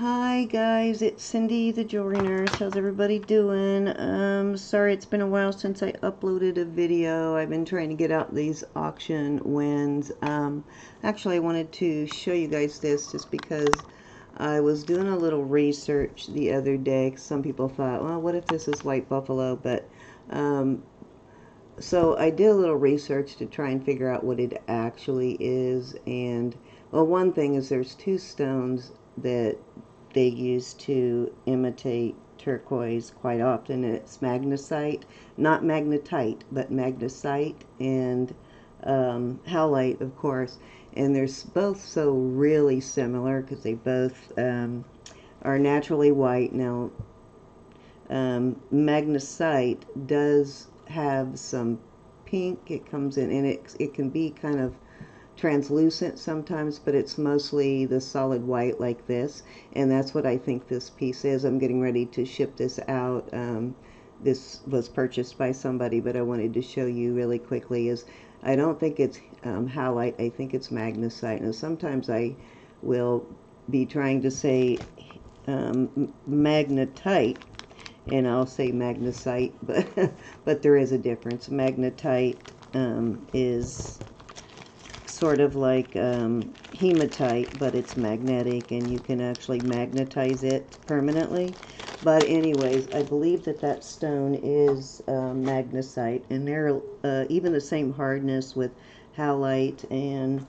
Hi guys, it's Cindy the Jewelry Nurse. How's everybody doing? Sorry it's been a while since I uploaded a video. I've been trying to get out these auction wins. Actually I wanted to show you guys this just because I was doing a little research the other day. Some people thought, well, what if this is white buffalo? But so I did a little research to try and figure out what it actually is. And well, one thing is there's two stones that they use to imitate turquoise quite often. It's magnesite, not magnetite, but magnesite, and howlite, of course. And they're both so really similar because they both are naturally white. Now, magnesite does have some pink. It comes in, and it can be kind of translucent sometimes, but it's mostly the solid white like this, and that's what I think this piece is. I'm getting ready to ship this out. This was purchased by somebody, but I wanted to show you really quickly is I don't think it's howlite. I think it's magnesite. Now sometimes I will be trying to say magnetite, and I'll say magnesite, but there is a difference. Magnetite is sort of like hematite, but it's magnetic, and you can actually magnetize it permanently. But anyways, I believe that stone is magnesite, and they're even the same hardness with howlite and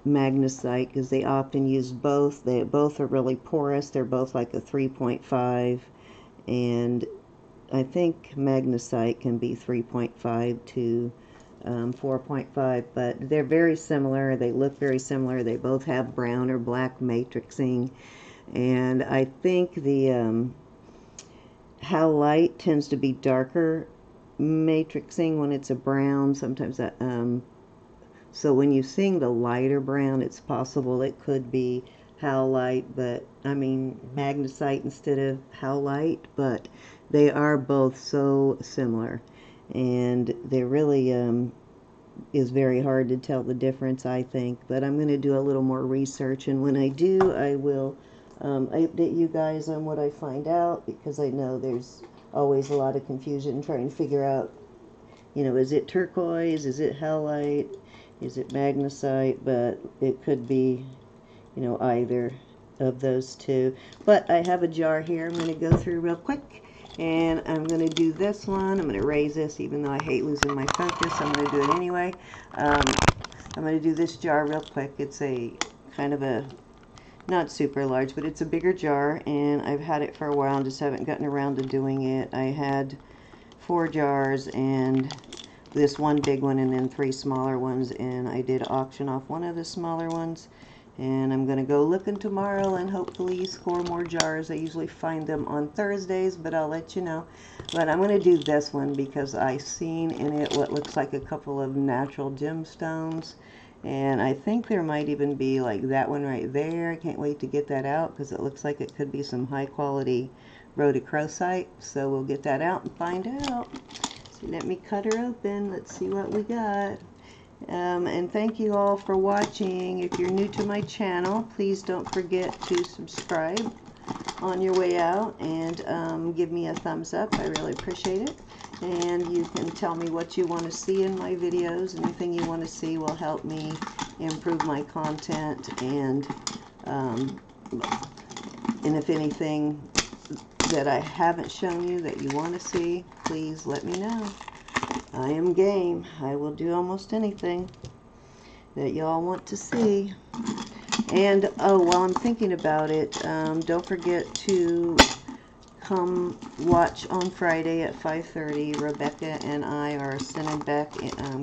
magnesite, because they often use both. They both are really porous. They're both like a 3.5, and I think magnesite can be 3.5 to 4.5, but they're very similar. They look very similar. They both have brown or black matrixing, and I think the howlite tends to be darker matrixing when it's a brown. Sometimes that so when you see the lighter brown, it's possible it could be howlite, but I mean magnesite instead of howlite. But they are both so similar, and they're really is very hard to tell the difference, I think. But I'm going to do a little more research, and when I do, I will update you guys on what I find out, because I know there's always a lot of confusion trying to figure out, you know, is it turquoise, is it howlite, is it magnesite? But it could be, you know, either of those two. But I have a jar here I'm going to go through real quick, and I'm going to do this one. I'm going to raise this, even though I hate losing my focus. I'm going to do it anyway. I'm going to do this jar real quick. It's a kind of a, not super large, but it's a bigger jar, and I've had it for a while and just haven't gotten around to doing it. I had 4 jars, and this one big one, and then 3 smaller ones, and I did auction off one of the smaller ones. And I'm going to go looking tomorrow and hopefully score more jars. I usually find them on Thursdays, but I'll let you know. But I'm going to do this one because I seen in it what looks like a couple of natural gemstones. And I think there might even be like that one right there. I can't wait to get that out because it looks like it could be some high quality rhodochrosite. So we'll get that out and find out. So let me cut her open. Let's see what we got. And thank you all for watching. If you're new to my channel, please don't forget to subscribe on your way out, and give me a thumbs up. I really appreciate it. And you can tell me what you want to see in my videos. Anything you want to see will help me improve my content, and if anything that I haven't shown you that you want to see, please let me know. I am game. I will do almost anything that y'all want to see. And oh, while I'm thinking about it, don't forget to come watch on Friday at 5:30. Rebecca and I are sending back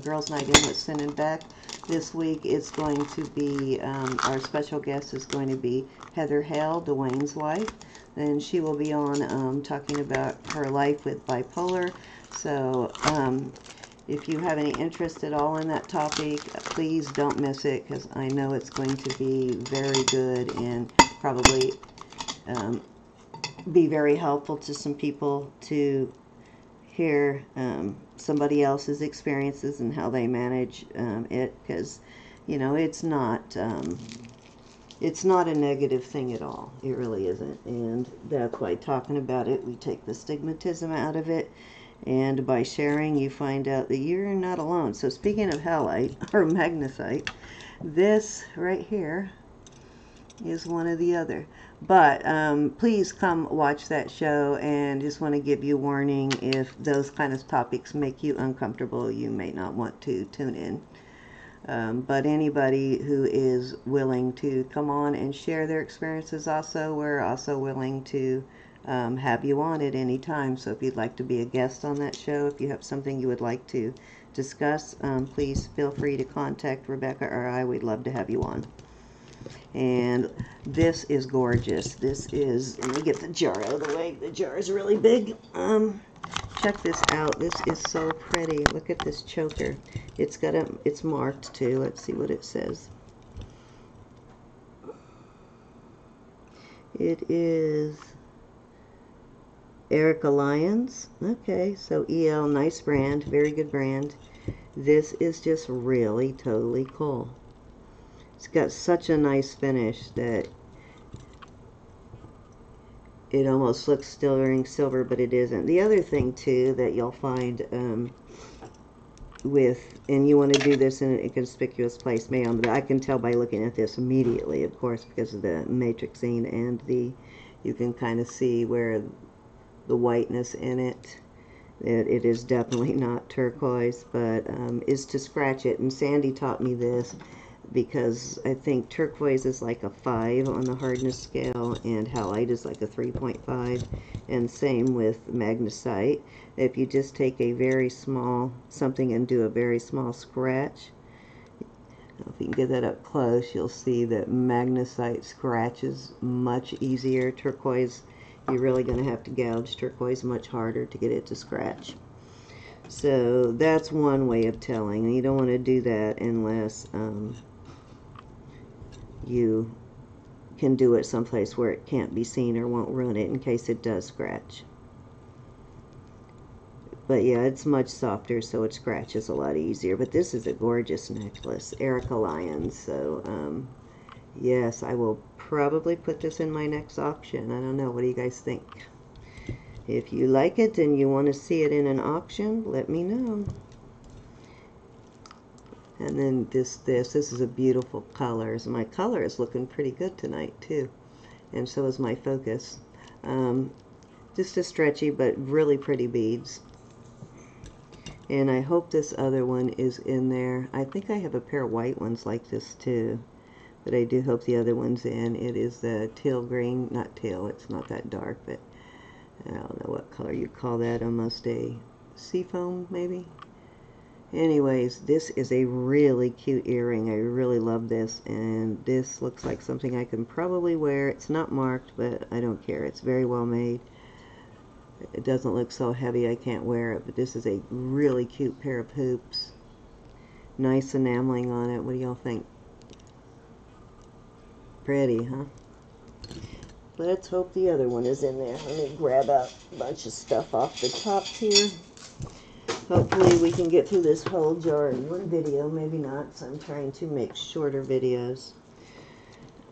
Girls Night In with Sin and Beck. This week it's going to be, our special guest is going to be Heather Hale, Dwayne's wife. And she will be on talking about her life with bipolar. So if you have any interest at all in that topic, please don't miss it, because I know it's going to be very good and probably be very helpful to some people to hear somebody else's experiences and how they manage it, because, you know, it's not It's not a negative thing at all. It really isn't. And that's why talking about it, we take the stigmatism out of it. And by sharing, you find out that you're not alone. So speaking of halite or magnesite, this right here is one of the other. But please come watch that show, and just want to give you warning, if those kind of topics make you uncomfortable, you may not want to tune in. But anybody who is willing to come on and share their experiences, also, we're also willing to have you on at any time. So if you'd like to be a guest on that show, if you have something you would like to discuss, please feel free to contact Rebecca or I. We'd love to have you on. And this is gorgeous. This is, let me get the jar out of the way. The jar is really big. Check this out. This is so pretty. Look at this choker. It's marked too. Let's see what it says. It is Erica Lyons. Okay, so EL, nice brand, very good brand. This is just really totally cool. It's got such a nice finish that it almost looks sterling silver, but it isn't. The other thing too that you'll find and you want to do this in a conspicuous place, ma'am, but I can tell by looking at this immediately, of course, because of the matrixing, and you can kind of see where the whiteness in it. It is definitely not turquoise, but is to scratch it. And Sandy taught me this, because I think turquoise is like a 5 on the hardness scale, and halite is like a 3.5, and same with magnesite. If you just take a very small something and do a very small scratch, if you can get that up close, you'll see that magnesite scratches much easier. Turquoise, you're really going to have to gouge turquoise much harder to get it to scratch. So that's one way of telling, and you don't want to do that unless you can do it someplace where it can't be seen or won't ruin it in case it does scratch. But yeah, it's much softer, so it scratches a lot easier. But this is a gorgeous necklace, Erica Lyons. So yes, I will probably put this in my next auction. I don't know, what do you guys think? If you like it and you want to see it in an auction, let me know. And then this is a beautiful color. So my color is looking pretty good tonight too, and so is my focus. Just a stretchy but really pretty beads. And I hope this other one is in there. I think I have a pair of white ones like this too, but I do hope the other one's in. It is the teal green, not teal, it's not that dark, but I don't know what color you call that, almost a seafoam maybe. Anyways, this is a really cute earring. I really love this, and this looks like something I can probably wear. It's not marked, but I don't care. It's very well made. It doesn't look so heavy I can't wear it, but this is a really cute pair of hoops. Nice enameling on it. What do y'all think? Pretty, huh? Let's hope the other one is in there. Let me grab a bunch of stuff off the top here. Hopefully we can get through this whole jar in one video. Maybe not, so I'm trying to make shorter videos.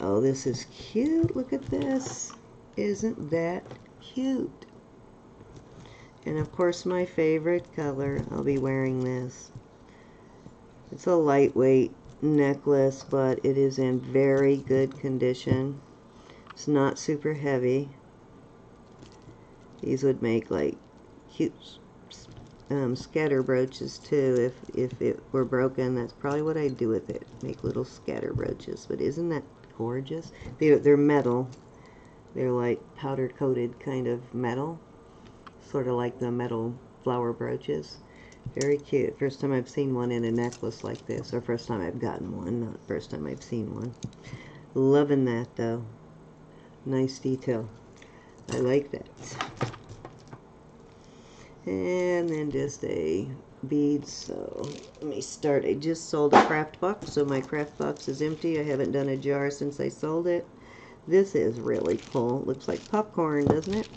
Oh, this is cute. Look at this. Isn't that cute? And of course my favorite color. I'll be wearing this. It's a lightweight necklace, but it is in very good condition. It's not super heavy. These would make like cute scatter brooches too. If it were broken, that's probably what I'd do with it. Make little scatter brooches. But isn't that gorgeous? They're metal. They're like powder coated kind of metal, sort of like the metal flower brooches. Very cute. First time I've seen one in a necklace like this, or first time I've gotten one, not first time I've seen one. Loving that though. Nice detail. I like that. And then just a bead. So let me start. I just sold a craft box, so my craft box is empty. I haven't done a jar since I sold it. This is really cool. Looks like popcorn, doesn't it?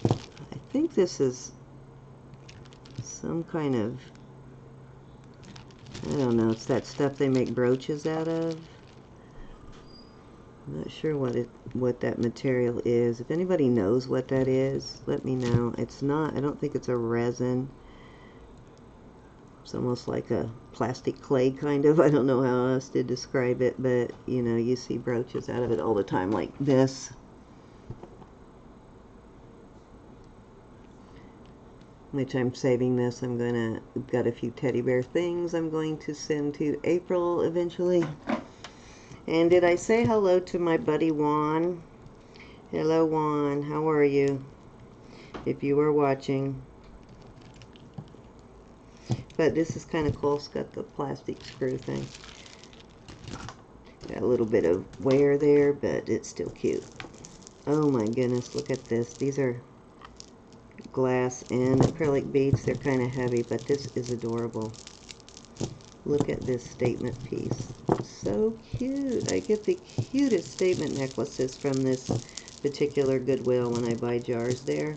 I think this is some kind of I don't know, it's that stuff they make brooches out of. I'm not sure what that material is. If anybody knows what that is, let me know. It's not, I don't think it's a resin. It's almost like a plastic clay kind of. I don't know how else to describe it, but you know, you see brooches out of it all the time like this. Which I'm saving this. I've got a few teddy bear things I'm going to send to April eventually. And did I say hello to my buddy Juan? Hello Juan, how are you? If you were watching. But this is kind of cool. It's got the plastic screw thing. Got a little bit of wear there, but it's still cute. Oh my goodness, look at this. These are glass and acrylic beads. They're kind of heavy, but this is adorable. Look at this statement piece. So cute. I get the cutest statement necklaces from this particular Goodwill when I buy jars there.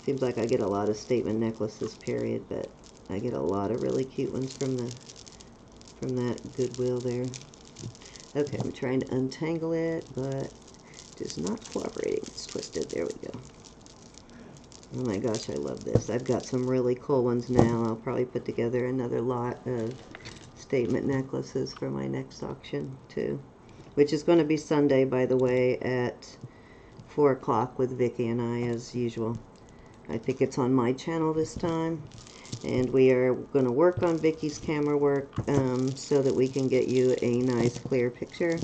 Seems like I get a lot of statement necklaces, period, but I get a lot of really cute ones from that Goodwill there. Okay, I'm trying to untangle it, but it is not cooperating. It's twisted. There we go. Oh my gosh, I love this. I've got some really cool ones now. I'll probably put together another lot of statement necklaces for my next auction too, which is going to be Sunday, by the way, at 4 o'clock with Vicki and I, as usual. I think it's on my channel this time, and we are going to work on Vicki's camera work so that we can get you a nice clear picture.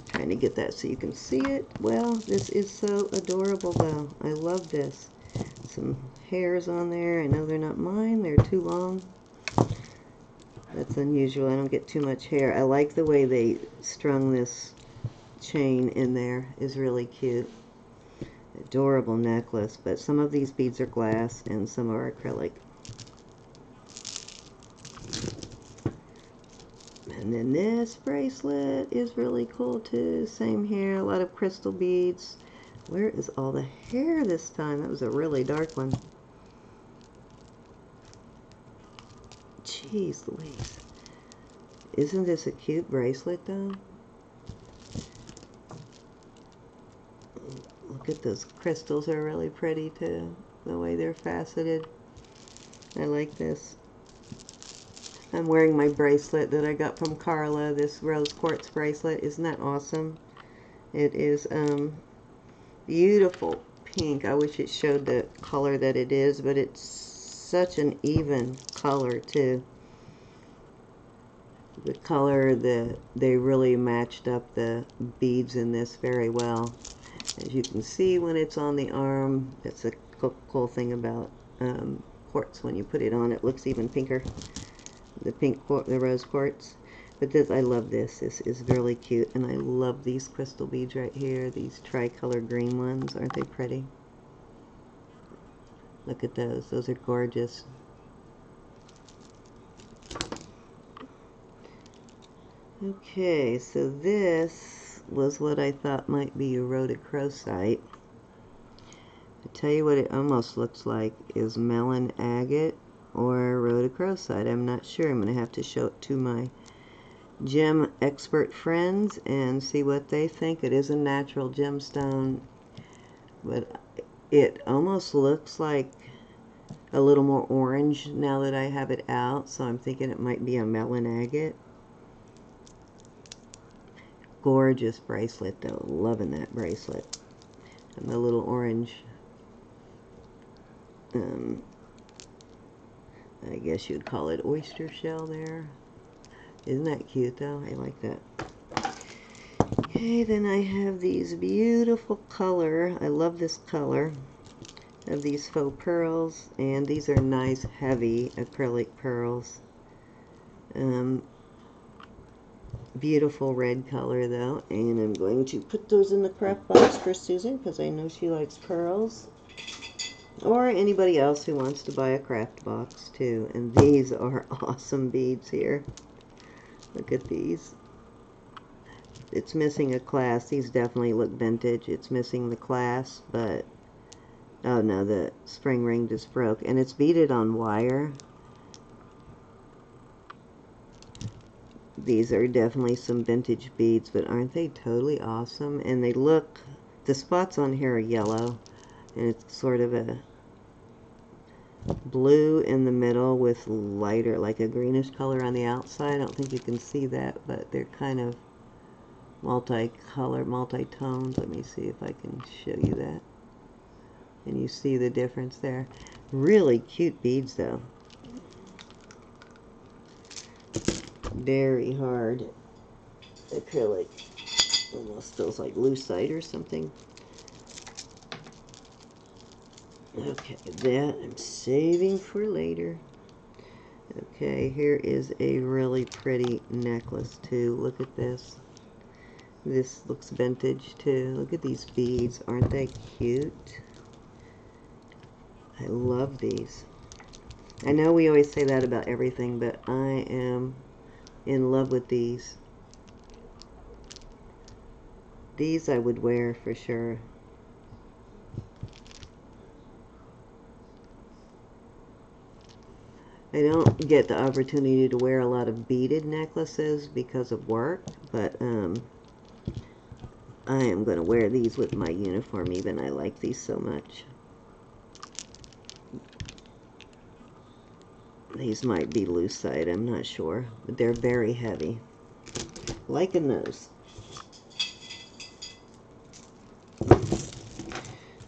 Trying to get that so you can see it. Well, this is so adorable though. I love this. Some hairs on there. I know they're not mine. They're too long. That's unusual. I don't get too much hair. I like the way they strung this chain in there. Is really cute. Adorable necklace. But some of these beads are glass and some are acrylic. And then this bracelet is really cool too. Same here, a lot of crystal beads. Where is all the hair this time? That was a really dark one. Jeez Louise. Isn't this a cute bracelet though? Look at those crystals, are really pretty too. The way they're faceted. I like this. I'm wearing my bracelet that I got from Carla, this rose quartz bracelet. Isn't that awesome? It is beautiful pink. I wish it showed the color that it is, but it's such an even color too. The color, they really matched up the beads in this very well. As you can see when it's on the arm, that's a cool thing about quartz. When you put it on, it looks even pinker. The rose quartz. But this, I love this. This is really cute, and I love these crystal beads right here. These tricolor green ones, aren't they pretty? Look at those. Those are gorgeous. Okay, so this was what I thought might be a rhodochrosite. I tell you what it almost looks like is melon agate or rhodochrosite. I'm not sure. I'm going to have to show it to my gem expert friends and see what they think. It is a natural gemstone, but it almost looks like a little more orange now that I have it out, so I'm thinking it might be a melon agate. Gorgeous bracelet though. Loving that bracelet. And the little orange, I guess you'd call it oyster shell there. Isn't that cute though? I like that. Okay, then I have these beautiful color. I love this color of these faux pearls, and these are nice heavy acrylic pearls. Beautiful red color though, and I'm going to put those in the craft box for Susan because I know she likes pearls, or anybody else who wants to buy a craft box too. And these are awesome beads here. Look at these. It's missing a clasp. These definitely look vintage. It's missing the clasp, but oh no, the spring ring just broke, and it's beaded on wire. These are definitely some vintage beads, but aren't they totally awesome? And they look, the spots on here are yellow, and it's sort of a blue in the middle with lighter, like a greenish color on the outside. I don't think you can see that, but they're kind of multicolor, multi-tones. Let me see if I can show you that. And you see the difference there. Really cute beads, though. Very hard acrylic. Almost feels like lucite or something. Okay, that I'm saving for later. Okay, here is a really pretty necklace too. Look at this. This looks vintage too. Look at these beads. Aren't they cute? I love these. I know we always say that about everything, but I am in love with these. These I would wear for sure. I don't get the opportunity to wear a lot of beaded necklaces because of work, but I am going to wear these with my uniform even. I like these so much. These might be lucite, I'm not sure, but they're very heavy. Liking those.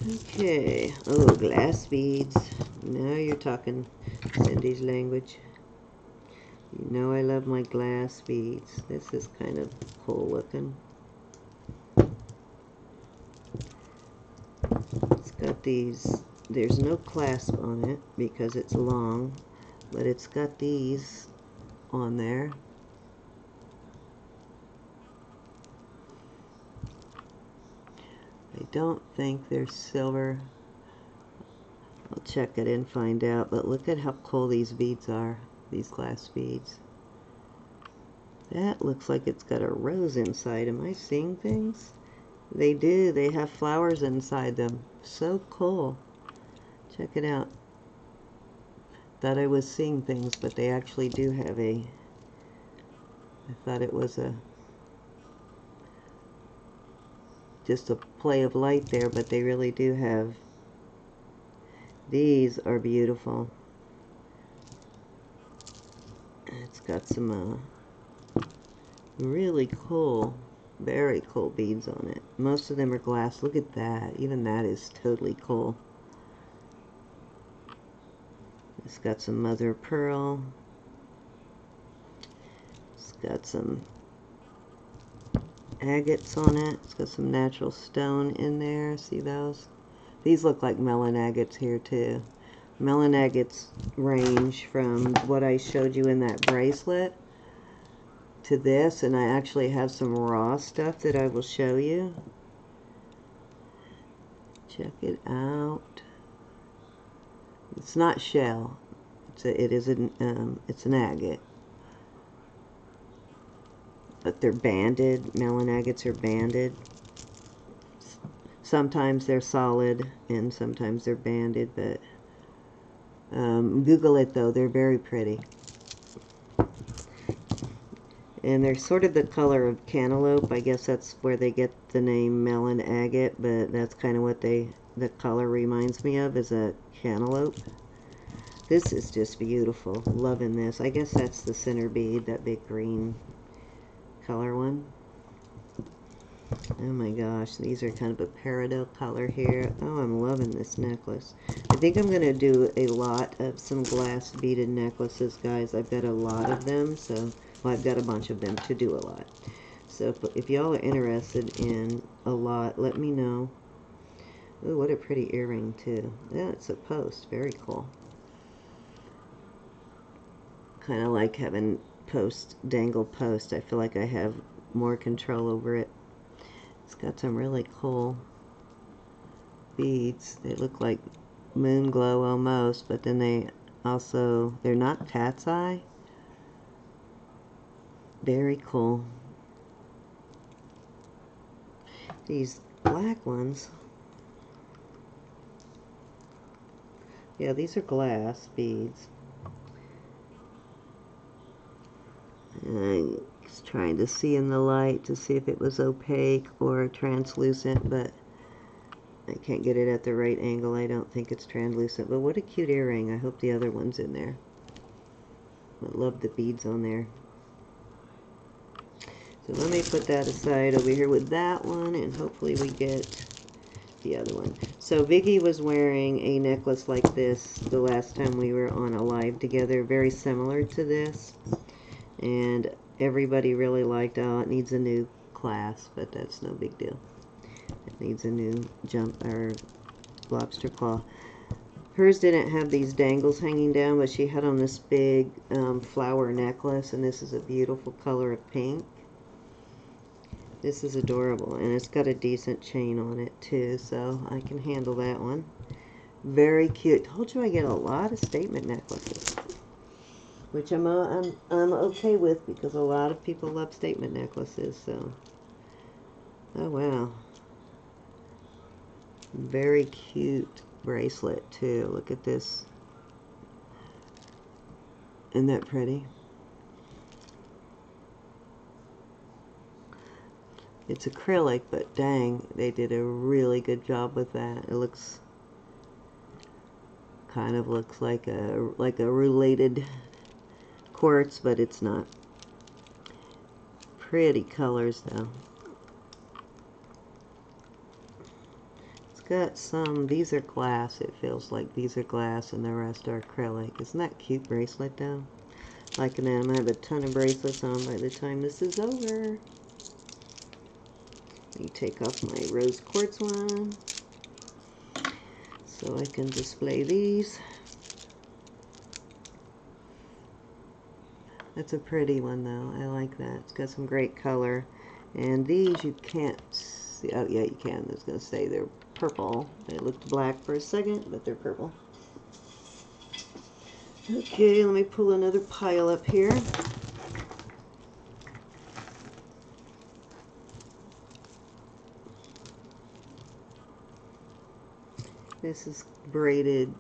Okay, oh, glass beads. Now you're talking Cindy's language. You know I love my glass beads. This is kind of cool looking. It's got these, there's no clasp on it because it's long, but it's got these on there. I don't think they're silver. I'll check it and find out, but look at how cool these beads are, these glass beads. That looks like it's got a rose inside. Am I seeing things? They do. They have flowers inside them. So cool. Check it out. Thought I was seeing things, but they actually do have a... I thought it was just a play of light there, but they really do have... These are beautiful. It's got some really cool, very cool beads on it. Most of them are glass. Look at that. Even that is totally cool. It's got some mother of pearl. It's got some agates on it. It's got some natural stone in there. See those? These look like melon agates here too. Melon agates range from what I showed you in that bracelet to this, and I actually have some raw stuff that I will show you. Check it out. It's not shell. It's an agate. But they're banded. Melon agates are banded. Sometimes they're solid and sometimes they're banded, but Google it though, they're very pretty. And they're sort of the color of cantaloupe. I guess that's where they get the name melon agate, but that's kind of what the color reminds me of, is a cantaloupe. This is just beautiful. Loving this. I guess that's the center bead, that big green color one. Oh my gosh, these are kind of a peridot color here. Oh, I'm loving this necklace. I think I'm going to do a lot of some glass beaded necklaces, guys. I've got a lot of them, so, well, I've got a bunch of them to do a lot. So if y'all are interested in a lot, let me know. Ooh, what a pretty earring, too. Yeah, it's a post. Very cool. Kind of like having dangle post. I feel like I have more control over it. It's got some really cool beads. They look like moon glow almost, but then they're not cat's eye. Very cool. These black ones. Yeah, these are glass beads. I Just trying to see in the light to see if it was opaque or translucent, but I can't get it at the right angle. I don't think it's translucent, but what a cute earring. I hope the other one's in there. I love the beads on there. So let me put that aside over here with that one, and hopefully we get the other one. So Vicky was wearing a necklace like this the last time we were on a live together, very similar to this, and everybody really liked, oh, it needs a new clasp, but that's no big deal. It needs a new jump or lobster claw. Hers didn't have these dangles hanging down, but she had on this big flower necklace, and this is a beautiful color of pink. This is adorable, and it's got a decent chain on it too, so I can handle that one. Very cute. Told you I get a lot of statement necklaces, which I'm okay with because a lot of people love statement necklaces. So, oh wow, very cute bracelet too. Look at this. Isn't that pretty? It's acrylic, but dang, they did a really good job with that. It looks, kind of looks like a related quartz, but it's not. Pretty colors though. It's got some, these are glass, it feels like these are glass and the rest are acrylic. Isn't that cute bracelet though? Liking that. I'm gonna have a ton of bracelets on by the time this is over. Let me take off my rose quartz one so I can display these. That's a pretty one though. I like that. It's got some great color. And these you can't see. Oh yeah, you can. I was going to say they're purple. They looked black for a second, but they're purple. Okay, let me pull another pile up here. This is braided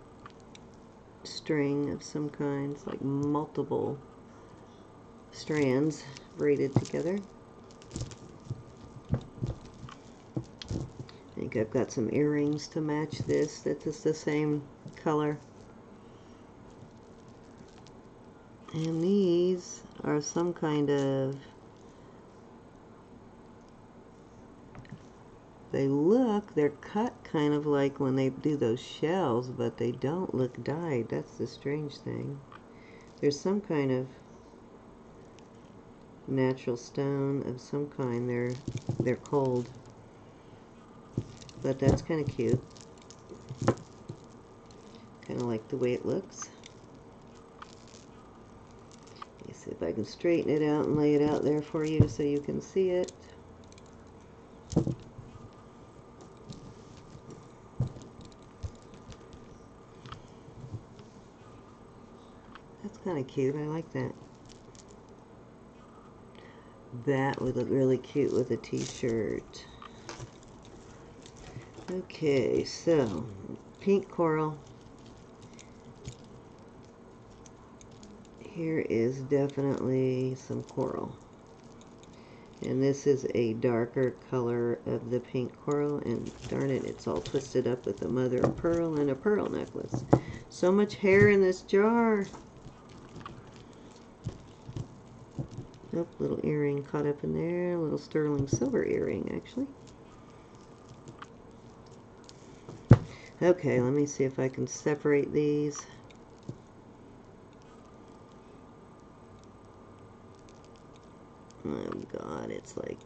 string of some kind. It's like multiple strands braided together. I think I've got some earrings to match this. That is the same color. And these are some kind of, they're cut kind of like when they do those shells, but they don't look dyed. That's the strange thing. There's some kind of natural stone of some kind. They're cold, but that's kind of cute. Kind of like the way it looks. Let me see if I can straighten it out and lay it out there for you so you can see it. That's kind of cute. I like that. That would look really cute with a t-shirt. Okay, so pink coral. Here is definitely some coral. And this is a darker color of the pink coral, and darn it, it's all twisted up with a mother of pearl and a pearl necklace. So much hair in this jar. Oh, little earring caught up in there. A little sterling silver earring, actually. Okay, let me see if I can separate these. Oh God, it's like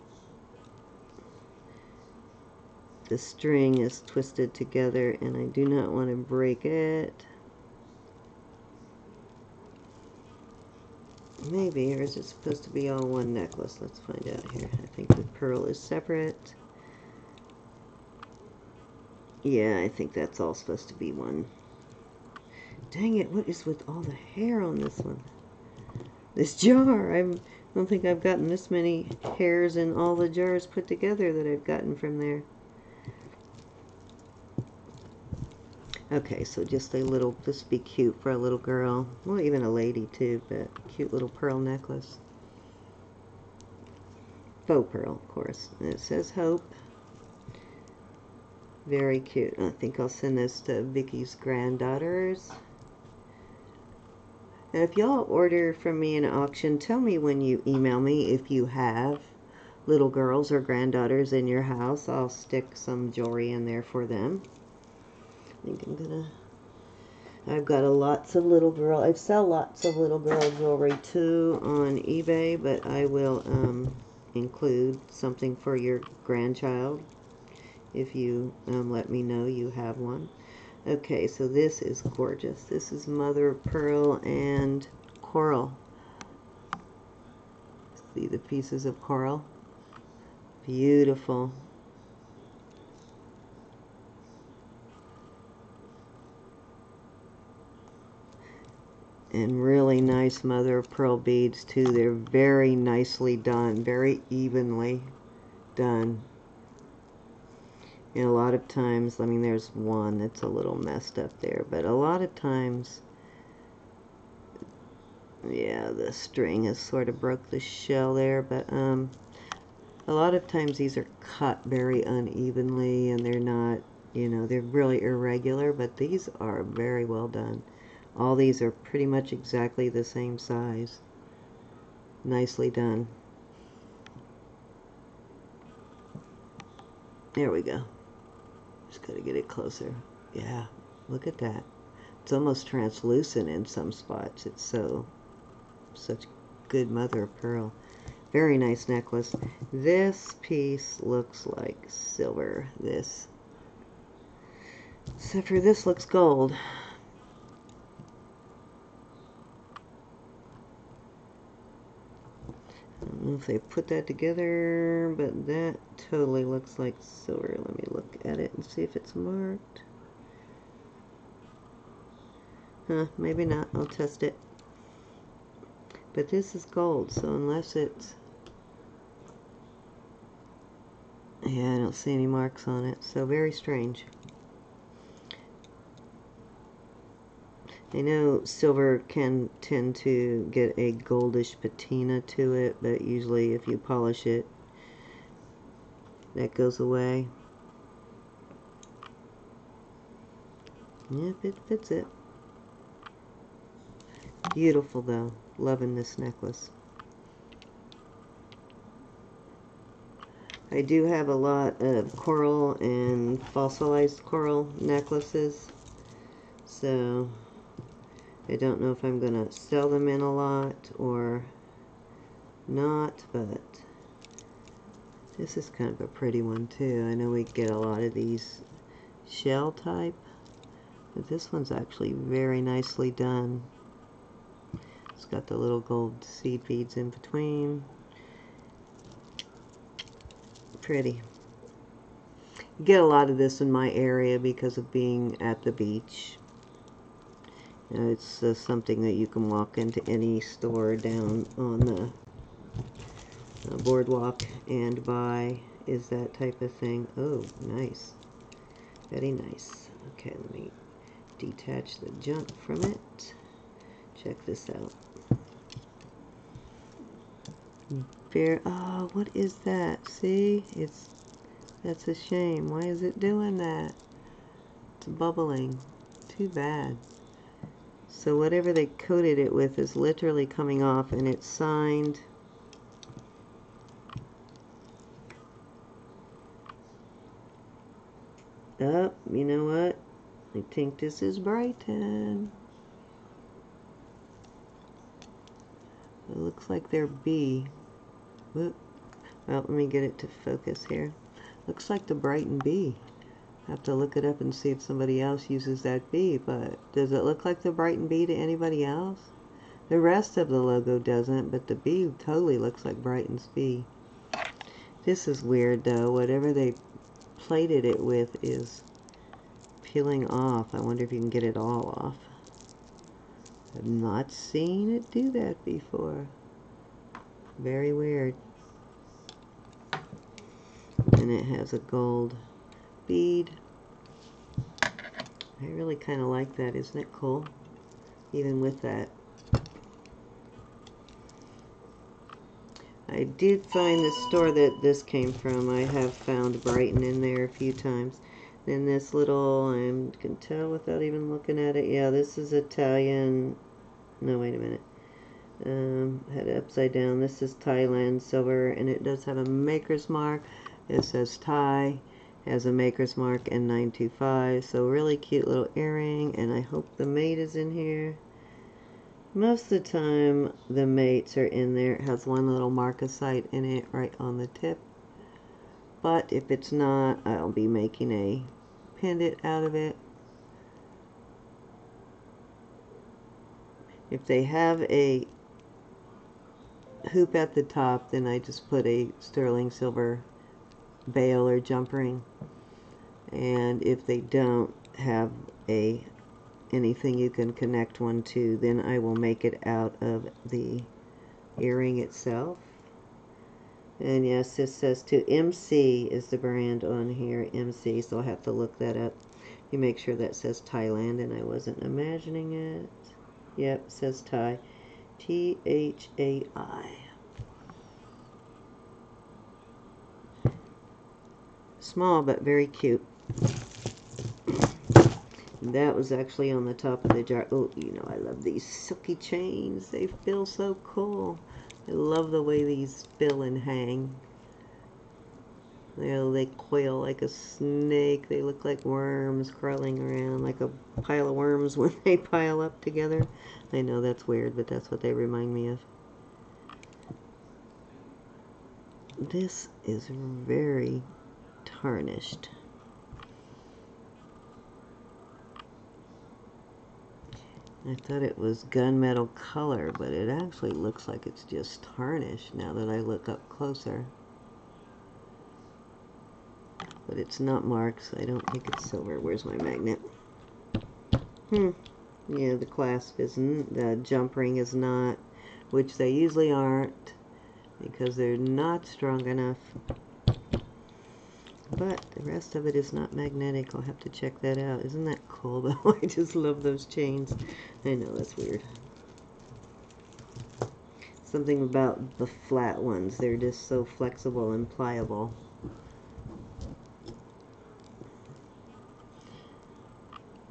the string is twisted together and I do not want to break it. Maybe, or is it supposed to be all one necklace? Let's find out here. I think the pearl is separate. Yeah, I think that's all supposed to be one. Dang it, what is with all the hair on this one? This jar, I don't think I've gotten this many hairs in all the jars put together that I've gotten from there. Okay, so just a little, this would be cute for a little girl. Well, even a lady too, but cute little pearl necklace. faux pearl, of course. And it says Hope. Very cute. I think I'll send this to Vicky's granddaughters. And if y'all order from me in an auction, tell me when you email me if you have little girls or granddaughters in your house. I'll stick some jewelry in there for them. I think I've got lots of little girl, I sell lots of little girl jewelry too on eBay, but I will include something for your grandchild if you let me know you have one. Okay, so this is gorgeous. This is mother of pearl and coral. See the pieces of coral? Beautiful. And really nice mother of pearl beads too. They're very nicely done, very evenly done. And a lot of times, I mean, there's one that's a little messed up there, but a lot of times, yeah, the string has sort of broke the shell there, but a lot of times these are cut very unevenly, and they're not, you know, they're really irregular, but these are very well done. All these are pretty much exactly the same size. Nicely done. There we go. Just got to get it closer. Yeah, look at that. It's almost translucent in some spots. It's such good mother of pearl. Very nice necklace. This piece looks like silver. This. Except for this looks gold. I don't know if they put that together, but that totally looks like silver. Let me look at it and see if it's marked. Huh, maybe not. I'll test it. But this is gold, so unless it's... Yeah, I don't see any marks on it, so very strange. I know silver can tend to get a goldish patina to it, but usually if you polish it, that goes away. Yep, it fits it. Beautiful though. Loving this necklace. I do have a lot of coral and fossilized coral necklaces, so I don't know if I'm going to sell them in a lot or not, but this is kind of a pretty one too. I know we get a lot of these shell type, but this one's actually very nicely done. It's got the little gold seed beads in between. Pretty. You get a lot of this in my area because of being at the beach. You know, it's something that you can walk into any store down on the boardwalk and buy, is that type of thing. Oh, nice. Very nice. Okay, let me detach the junk from it. Check this out. Oh, what is that? See? That's a shame. Why is it doing that? It's bubbling. Too bad. So whatever they coated it with is literally coming off, and it's signed. Oh, you know what? I think this is Brighton. It looks like they're B. Whoop. Well, let me get it to focus here. Looks like the Brighton B. I have to look it up and see if somebody else uses that B, but does it look like the Brighton B to anybody else? The rest of the logo doesn't, but the B totally looks like Brighton's B. This is weird though. Whatever they plated it with is peeling off. I wonder if you can get it all off. I've not seen it do that before. Very weird. And it has a gold bead. I really kind of like that. Isn't it cool? Even with that. I did find the store that this came from. I have found Brighton in there a few times. Then this little, I can tell without even looking at it. Yeah, this is Italian. No, wait a minute. Had it upside down. This is Thailand silver, and it does have a maker's mark. It says Thai, has a maker's mark, and 925. So really cute little earring, and I hope the mate is in here. Most of the time, the mates are in there. It has one little marcasite in it right on the tip. But if it's not, I'll be making a pendant out of it. If they have a hoop at the top, then I just put a sterling silver bail or jump ring. And if they don't have anything you can connect one to, then I will make it out of the earring itself. And yes, this says to MC is the brand on here, MC, so I'll have to look that up. You make sure that says Thailand, and I wasn't imagining it. Yep, it says Thai. Thai. Small but very cute. That was actually on the top of the jar. Oh, you know I love these silky chains. They feel so cool. I love the way these fill and hang. They coil like a snake. They look like worms crawling around, like a pile of worms when they pile up together. I know that's weird, but that's what they remind me of. This is very tarnished. I thought it was gunmetal color, but it actually looks like it's just tarnished now that I look up closer. But it's not marked, so I don't think it's silver. Where's my magnet? Yeah, the clasp isn't. The jump ring is not, which they usually aren't, because they're not strong enough. But the rest of it is not magnetic. I'll have to check that out. Isn't that cool, though? I just love those chains. I know, that's weird. Something about the flat ones. They're just so flexible and pliable.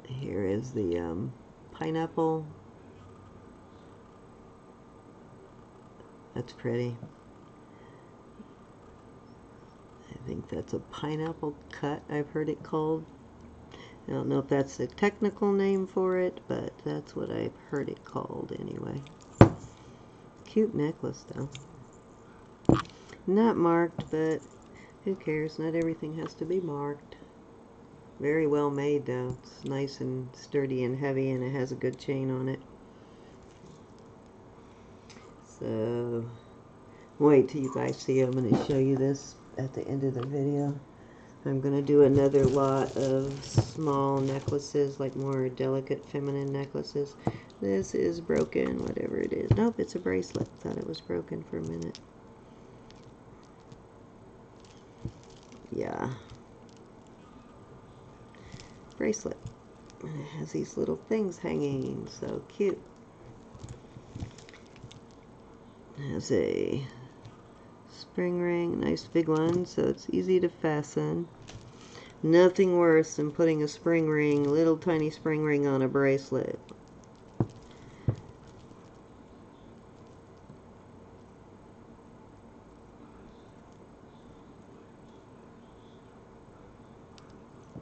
Here is the pineapple. That's pretty. I think that's a pineapple cut, I've heard it called. I don't know if that's the technical name for it, but that's what I've heard it called anyway. Cute necklace, though. Not marked, but who cares? Not everything has to be marked. Very well made, though. It's nice and sturdy and heavy, and it has a good chain on it. So, wait till you guys see. I'm going to show you this at the end of the video. I'm going to do another lot of small necklaces, like more delicate feminine necklaces. This is broken, whatever it is. Nope, it's a bracelet. Thought it was broken for a minute. Yeah. Bracelet. And it has these little things hanging. So cute. It has a spring ring, nice big one, so it's easy to fasten. Nothing worse than putting a spring ring, little tiny spring ring on a bracelet.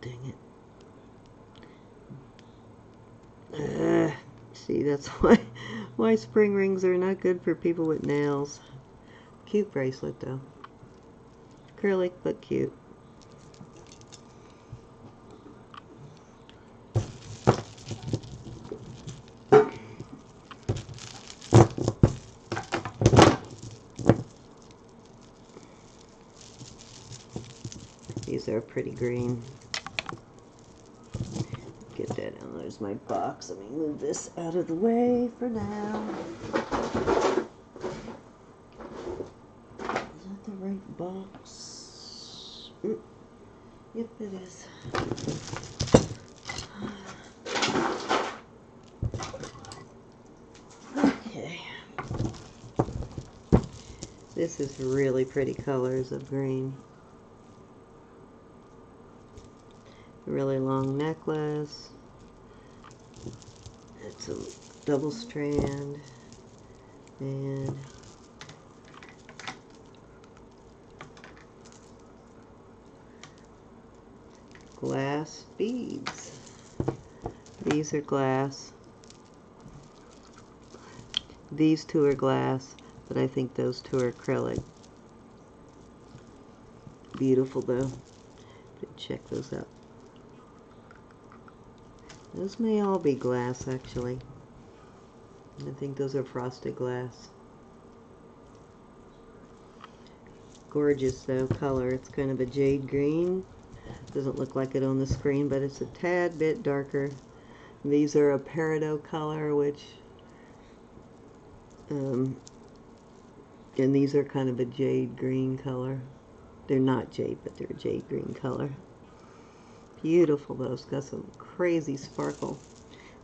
Dang it. See, that's why spring rings are not good for people with nails. Cute bracelet, though. Acrylic, but cute. These are pretty green. Get that out. There's my box. Let me move this out of the way for now. Is that the right box? Yep, it is. Okay. This is really pretty colors of green. Really long necklace. It's a double strand and glass beads. These are glass. These two are glass, but I think those two are acrylic. Beautiful though. Check those out. Those may all be glass actually. I think those are frosted glass. Gorgeous though color. It's kind of a jade green. Doesn't look like it on the screen, but it's a tad bit darker. These are a peridot color, which and these are kind of a jade green color. They're not jade, but they're a jade green color. Beautiful though. It's got some crazy sparkle.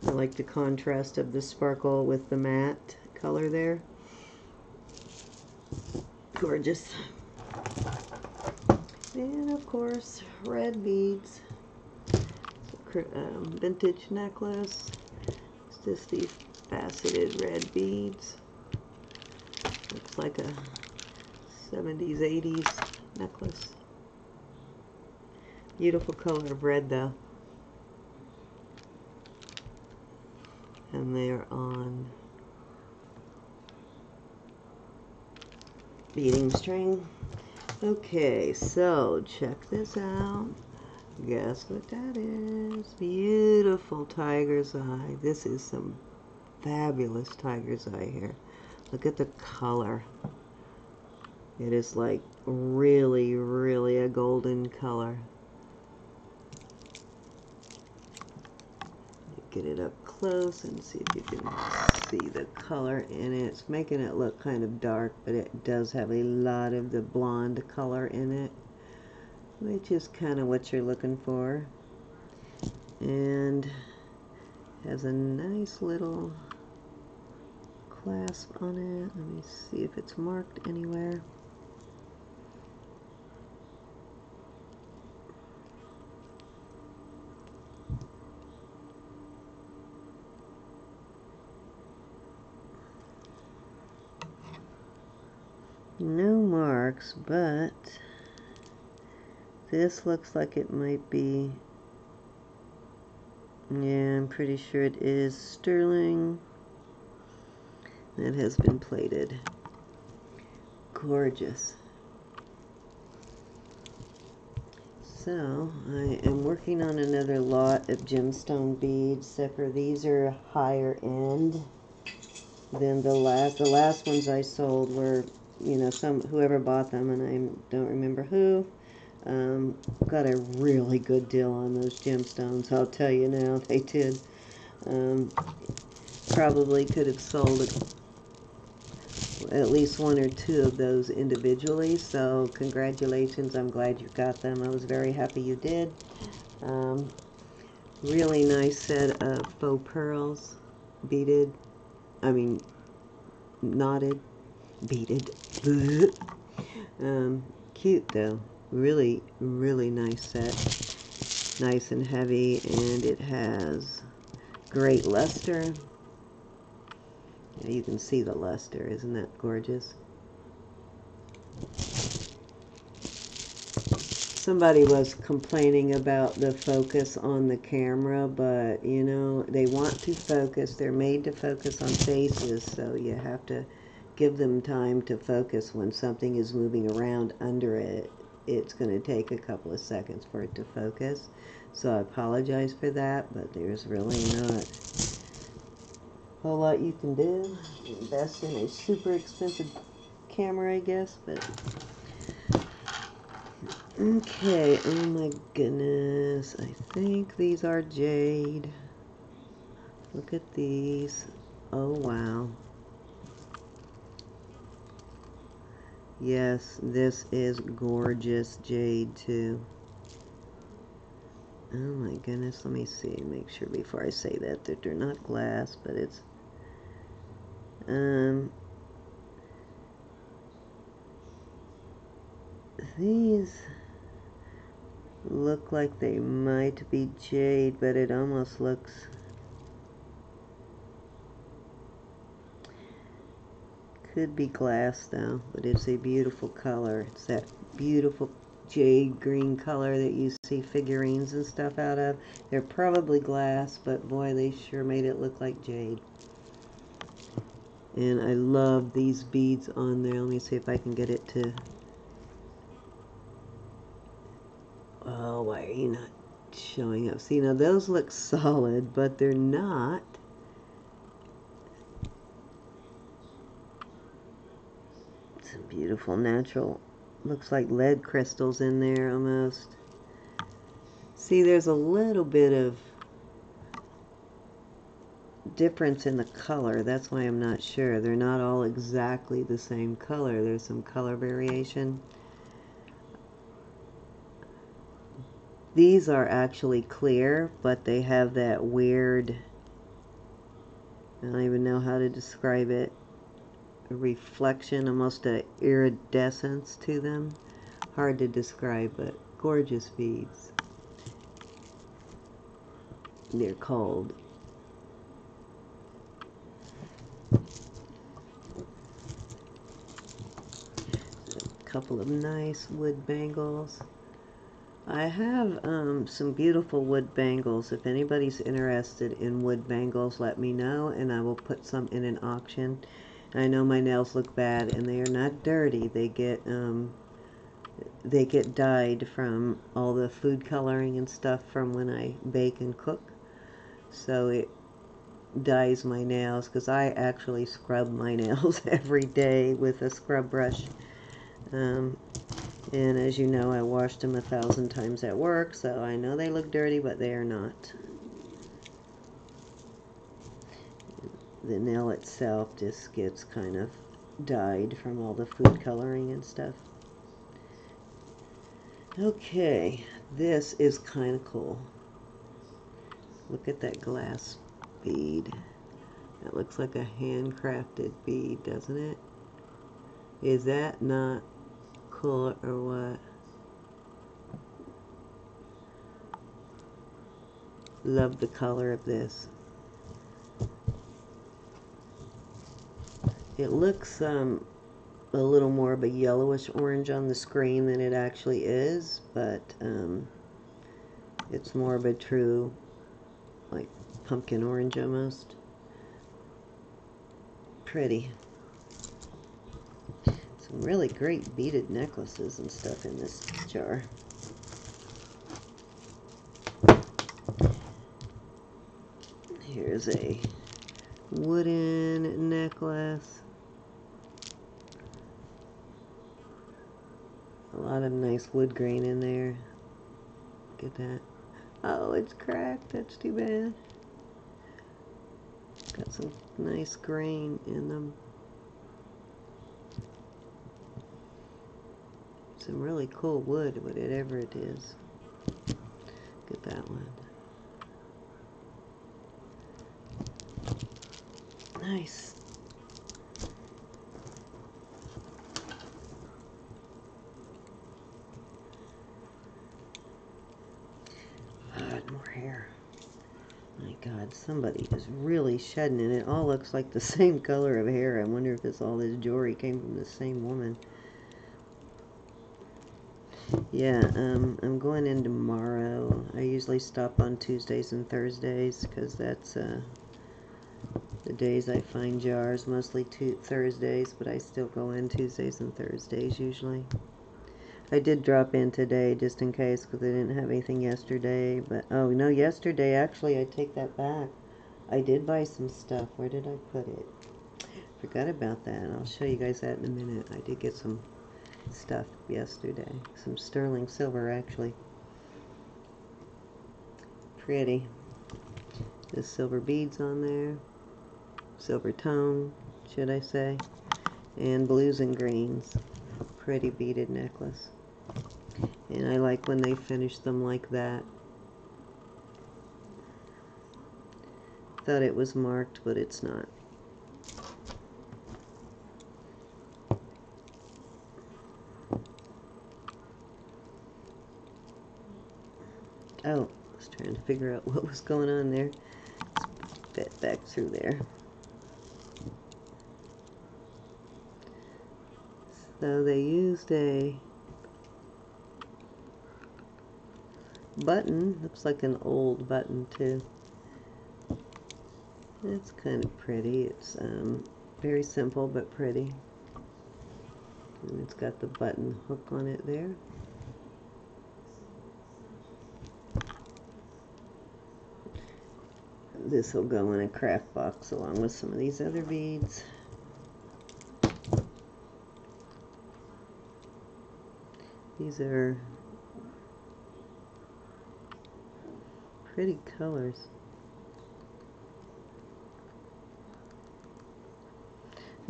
I like the contrast of the sparkle with the matte color there. Gorgeous. And of course, red beads. Vintage necklace. It's just these faceted red beads. Looks like a 70s, 80s necklace. Beautiful color of red though. And they're on beading string. Okay, so check this out. Guess what that is? Beautiful tiger's eye. This is some fabulous tiger's eye here. Look at the color. It is like really, really a golden color. Get it up close and see if you can see the color in it. It's making it look kind of dark, but it does have a lot of the blonde color in it, which is kind of what you're looking for. And has a nice little clasp on it. Let me see if it's marked anywhere. No marks, but this looks like it might be, yeah, I'm pretty sure it is sterling. It has been plated. Gorgeous. So, I am working on another lot of gemstone beads, except for these are higher end than the last. The last ones I sold were, you know, whoever bought them, and I don't remember who, got a really good deal on those gemstones. I'll tell you now, they did. Probably could have sold at least one or two of those individually, so congratulations. I'm glad you got them. I was very happy you did. Really nice set of faux pearls, beaded, knotted, beaded. Cute though. Really, really nice set. Nice and heavy, and it has great luster. Yeah, you can see the luster. Isn't that gorgeous? Somebody was complaining about the focus on the camera, but you know, they want to focus. They're made to focus on faces, so you have to give them time to focus. When something is moving around under it, it's going to take a couple of seconds for it to focus. So I apologize for that, but there's really not a whole lot you can do. Invest in a super expensive camera, I guess, but okay. Oh my goodness, I think these are jade. Look at these. Oh wow. Yes, this is gorgeous jade too. Oh my goodness, let me see, make sure before I say that they're not glass, but it's These look like they might be jade, but it almost looks... Could be glass though, but it's a beautiful color. It's that beautiful jade green color that you see figurines and stuff out of. They're probably glass, but boy, they sure made it look like jade. And I love these beads on there. Let me see if I can get it to... Oh, why are you not showing up? See, now those look solid, but they're not. Some beautiful natural, looks like lead crystals in there almost. See, there's a little bit of difference in the color. That's why I'm not sure. They're not all exactly the same color. There's some color variation. These are actually clear, but they have that weird, I don't even know how to describe it, a reflection, almost a iridescence to them. Hard to describe, but gorgeous beads. They're called a couple of nice wood bangles. I have some beautiful wood bangles. If anybody's interested in wood bangles, let me know, and I will put some in an auction. I know my nails look bad, and they are not dirty. They get dyed from all the food coloring and stuff from when I bake and cook. So it dyes my nails, because I actually scrub my nails every day with a scrub brush. And as you know, I washed them 1,000 times at work, so I know they look dirty, but they are not. The nail itself just gets kind of dyed from all the food coloring and stuff. Okay, this is kind of cool. Look at that glass bead. That looks like a handcrafted bead, doesn't it? Is that not cool or what? Love the color of this. It looks a little more of a yellowish orange on the screen than it actually is, but it's more of a true, like, pumpkin orange almost. Pretty. Some really great beaded necklaces and stuff in this jar. Here's a wooden necklace. A lot of nice wood grain in there. Look at that. Oh, it's cracked. That's too bad. Got some nice grain in them. Some really cool wood, whatever it is. Look at that one. Nice. God, more hair. My God, somebody is really shedding, and it all looks like the same color of hair. I wonder if all this jewelry came from the same woman. Yeah, I'm going in tomorrow. I usually stop on Tuesdays and Thursdays, because that's the days I find jars, mostly Thursdays, but I still go in Tuesdays and Thursdays usually. I did drop in today just in case, because I didn't have anything yesterday, but oh no, yesterday actually, I take that back. I did buy some stuff. Where did I put it? Forgot about that. I'll show you guys that in a minute. I did get some stuff yesterday. Some sterling silver actually. Pretty. There's silver beads on there. Silver tone, should I say. And blues and greens. Pretty beaded necklace. And I like when they finish them like that. Thought it was marked, but it's not. Oh, I was trying to figure out what was going on there. Let's fit back through there. So they used a button. Looks like an old button too. It's kind of pretty. It's very simple but pretty. And it's got the button hook on it there. This will go in a craft box along with some of these other beads. These are pretty colors.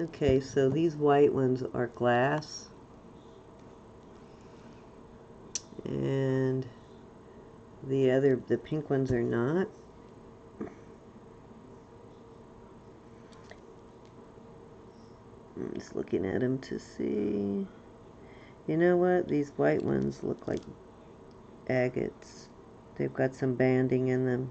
Okay, so these white ones are glass, and the pink ones are not. I'm just looking at them to see. You know what? These white ones look like agates. They've got some banding in them.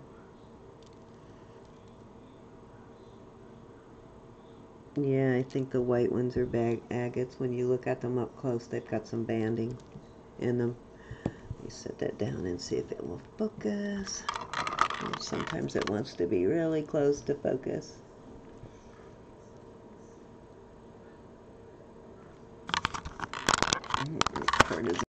Yeah, I think the white ones are agates. When you look at them up close, they've got some banding in them. Let me set that down and see if it will focus. Sometimes it wants to be really close to focus. This part is